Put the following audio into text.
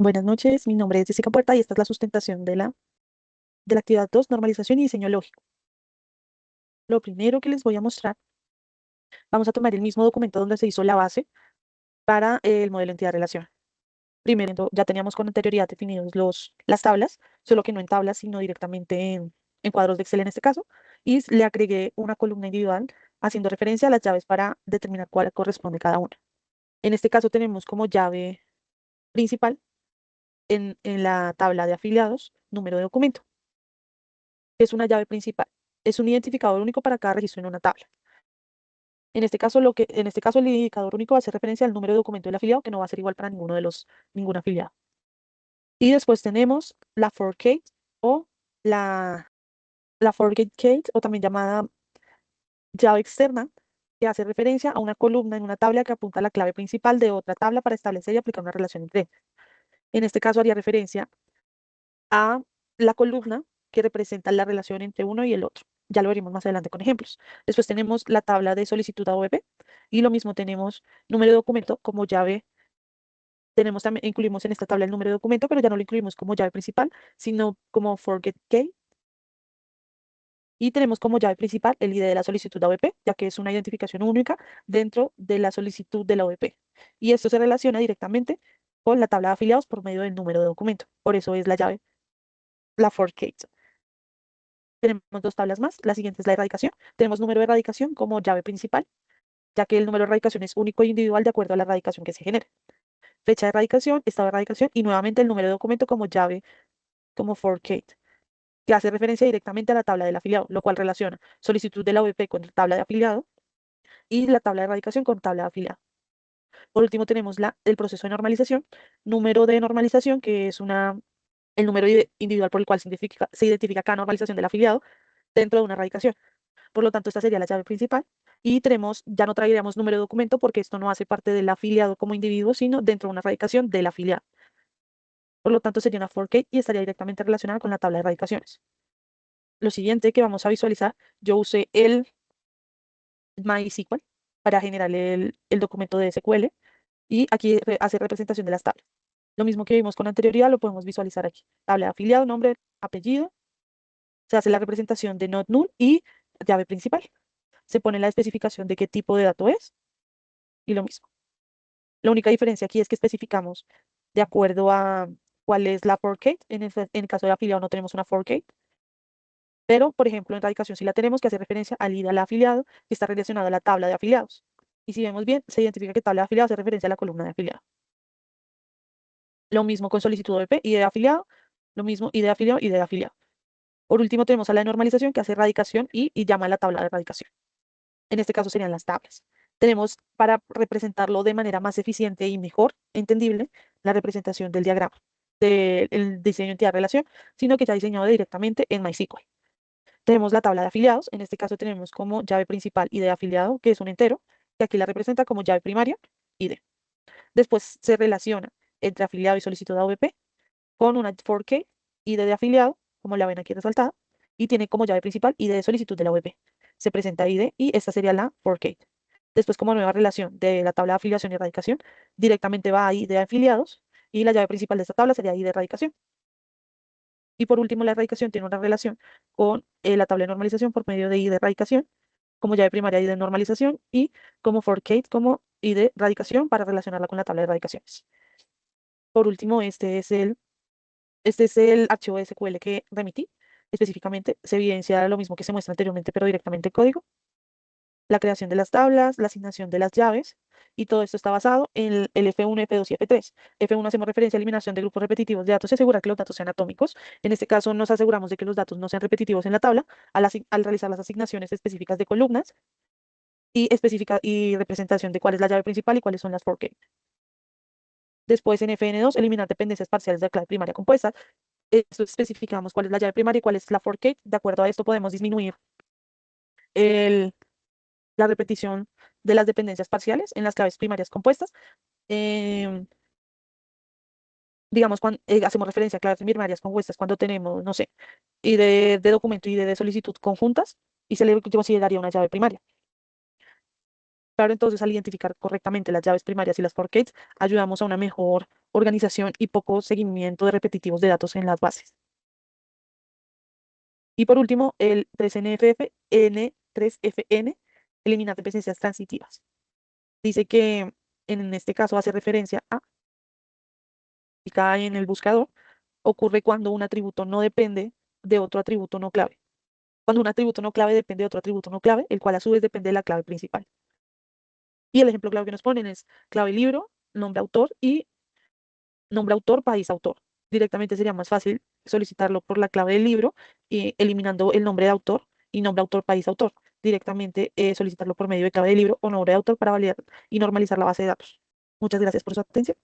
Buenas noches, mi nombre es Jessica Puerta y esta es la sustentación de la actividad 2, normalización y diseño lógico. Lo primero que les voy a mostrar, vamos a tomar el mismo documento donde se hizo la base para el modelo entidad-relación. Primero, ya teníamos con anterioridad definidos las tablas, solo que no en tablas, sino directamente en cuadros de Excel en este caso, y le agregué una columna individual haciendo referencia a las llaves para determinar cuál corresponde cada una. En este caso tenemos como llave principal en la tabla de afiliados, número de documento. Es una llave principal. Es un identificador único para cada registro en una tabla. En este caso el indicador único va a hacer referencia al número de documento del afiliado, que no va a ser igual para ningún afiliado. Y después tenemos la forgate o la, la forgate gate, o también llamada llave externa, que hace referencia a una columna en una tabla que apunta a la clave principal de otra tabla para establecer y aplicar una relación entre ellas. En este caso haría referencia a la columna que representa la relación entre uno y el otro. Ya lo veremos más adelante con ejemplos. Después tenemos la tabla de solicitud a OVP y lo mismo tenemos número de documento como llave. Tenemos también, incluimos en esta tabla el número de documento, pero ya no lo incluimos como llave principal, sino como forget key. Y tenemos como llave principal el ID de la solicitud a OVP, ya que es una identificación única dentro de la solicitud de la OVP. Y esto se relaciona directamente con la tabla de afiliados por medio del número de documento. Por eso es la llave, la forgate. Tenemos dos tablas más. La siguiente es la erradicación. Tenemos número de erradicación como llave principal, ya que el número de erradicación es único e individual de acuerdo a la erradicación que se genere. Fecha de erradicación, estado de erradicación y nuevamente el número de documento como llave, como forgate, que hace referencia directamente a la tabla del afiliado, lo cual relaciona solicitud de la OVP con la tabla de afiliado y la tabla de erradicación con tabla de afiliado. Por último, tenemos el proceso de normalización, número de normalización, que es el número individual por el cual se identifica cada normalización del afiliado dentro de una erradicación. Por lo tanto, esta sería la llave principal. Y ya no traeríamos número de documento porque esto no hace parte del afiliado como individuo, sino dentro de una erradicación del afiliado. Por lo tanto, sería una forgate y estaría directamente relacionada con la tabla de erradicaciones. Lo siguiente que vamos a visualizar, yo usé el MySQL para generar el documento de SQL y aquí hace representación de las tablas. Lo mismo que vimos con anterioridad, lo podemos visualizar aquí. Tabla de afiliado, nombre, apellido, se hace la representación de not null y llave principal. Se pone la especificación de qué tipo de dato es y lo mismo. La única diferencia aquí es que especificamos de acuerdo a cuál es la forgate. En el caso de afiliado no tenemos una forgate, pero por ejemplo en radicación sí la tenemos, que hace referencia al ID al afiliado que está relacionado a la tabla de afiliados. Y si vemos bien, se identifica que tabla de afiliados hace referencia a la columna de afiliado. Lo mismo con solicitud de OVP y de afiliado, lo mismo ID de afiliado y de afiliado. Por último tenemos a la de normalización que hace radicación y llama a la tabla de radicación. En este caso serían las tablas. Tenemos para representarlo de manera más eficiente y mejor entendible la representación del diagrama del diseño entidad-relación, sino que ya diseñado directamente en MySQL. Tenemos la tabla de afiliados, en este caso tenemos como llave principal ID de afiliado, que es un entero, que aquí la representa como llave primaria, ID. Después se relaciona entre afiliado y solicitud de AVP con una fork ID de afiliado, como la ven aquí resaltada, y tiene como llave principal ID de solicitud de la AVP. Se presenta ID y esta sería la fork. Después, como nueva relación de la tabla de afiliación y erradicación, directamente va a ID de afiliados y la llave principal de esta tabla sería ID de erradicación. Y por último, la erradicación tiene una relación con la tabla de normalización por medio de ID de erradicación, como llave primaria ID de normalización y como forcate como ID de erradicación para relacionarla con la tabla de erradicaciones. Por último, este es el archivo de SQL que remití. Específicamente se evidencia lo mismo que se muestra anteriormente, pero directamente en código. La creación de las tablas, la asignación de las llaves, y todo esto está basado en el F1, F2 y F3. F1 hacemos referencia a eliminación de grupos repetitivos de datos y asegurar que los datos sean atómicos. En este caso nos aseguramos de que los datos no sean repetitivos en la tabla al realizar las asignaciones específicas de columnas y representación de cuál es la llave principal y cuáles son las fork. Después en Fn2 eliminar dependencias parciales de la clave primaria compuesta. Esto especificamos cuál es la llave primaria y cuál es la fork. De acuerdo a esto podemos disminuir el la repetición de las dependencias parciales en las claves primarias compuestas. Em, digamos, cuando hacemos referencia a claves primarias compuestas cuando tenemos, no sé, y de documento y de solicitud conjuntas y se le consideraría una llave primaria. Claro, entonces al identificar correctamente las llaves primarias y las fork ayudamos a una mejor organización y poco seguimiento de repetitivos de datos en las bases. Y por último, el 3NFF, N3FN, eliminar dependencias transitivas. Dice que en este caso hace referencia a, acá en el buscador, ocurre cuando un atributo no depende de otro atributo no clave. Cuando un atributo no clave depende de otro atributo no clave, el cual a su vez depende de la clave principal. Y el ejemplo clave que nos ponen es clave libro, nombre autor y nombre autor, país autor. Directamente sería más fácil solicitarlo por la clave del libro y eliminando el nombre de autor y nombre autor, país autor. Directamente solicitarlo por medio de clave de libro o nombre de autor para validar y normalizar la base de datos. Muchas gracias por su atención.